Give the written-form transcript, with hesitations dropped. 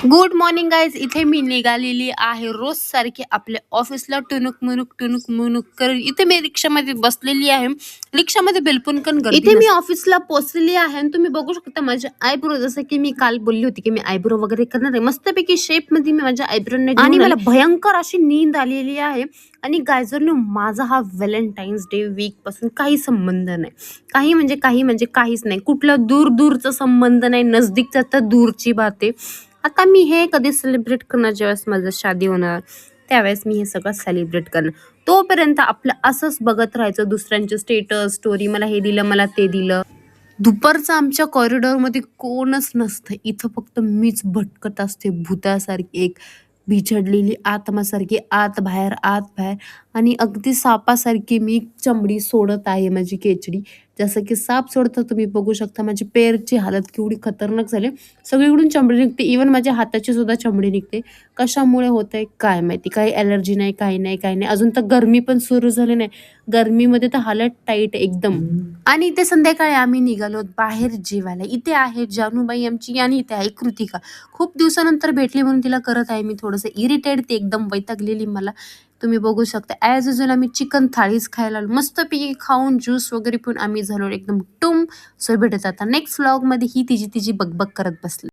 Good morning guys. इथे मी निघालेली आहे रोज सारखी आपल्या ऑफिसला टुनुक मुनुक करत. इथे मी रिक्षामध्ये बसलेली आहे. रिक्षामध्ये बिलकुल पण गर्दी इथे मी ऑफिसला पोहोचलेली आहे आणि तुम्ही बघू शकता माझे आयब्रो, जसं की मी काल बोलली होती की मी आयब्रो वगैरे करणार आहे. मस्तपैकी शेप मध्ये मी माझ्या आयब्रोने आणि मला भयंकर अशी नींद आलेली आहे. आणि गायजरने माझा हा व्हॅलेंटाईन्स डे वीक पासून काही संबंध नाही. काही म्हणजे काहीच नाही. कुठला दूरचा संबंध नाही, नजदीकचा तर दूरची बात आहे. आता मी हे कधी सेलिब्रेट करणार, ज्यावेळेस माझं शादी होणार त्यावेळेस मी हे सगळं सेलिब्रेट करणार. तोपर्यंत आपलं असंच बघत राहायचं दुसऱ्यांचे स्टेटस स्टोरी, मला हे दिलं मला ते दिलं. दुपारचं आमच्या कॉरिडॉरमध्ये कोणच नसतं. इथं फक्त मीच भटकत असते भूतासारखी, एक बिछडलेली आत्मासारखी, आत बाहेर आणि अगदी सापासारखी मी चमडी सोडत आहे, माझी केचडी. जसं की साप सोडतं तुम्ही बघू शकता. माझी पेरची हालत केवढी खतरनाक झाली. सगळीकडून चमडी निघते, इवन माझ्या हाताची सुद्धा चमडी निघते. कशामुळे होतंय काय माहिती. काही ॲलर्जी नाही, काही नाही. अजून तर गरमी पण सुरू झाली नाही. गरमीमध्ये तर हालत टाईट एकदम. आणि इथे संध्याकाळी आम्ही निघालो बाहेर जेवायला. इथे आहे जानूबाई आमची आणि इथे आहे कृतिका. खूप दिवसानंतर भेटली म्हणून तिला करत आहे मी थोडंसं इरिटेट. ती एकदम वैतागलेली मला. तुम्ही बघू शकता. ॲज युजल आम्ही चिकन थाळीच खायला आलो. मस्तपैकी खाऊन ज्यूस वगैरे पिऊन आम्ही झालो एकदम टुम. सो भेटत आता नेक्स्ट व्लॉगमध्ये ही तिची बकबक करत बसली.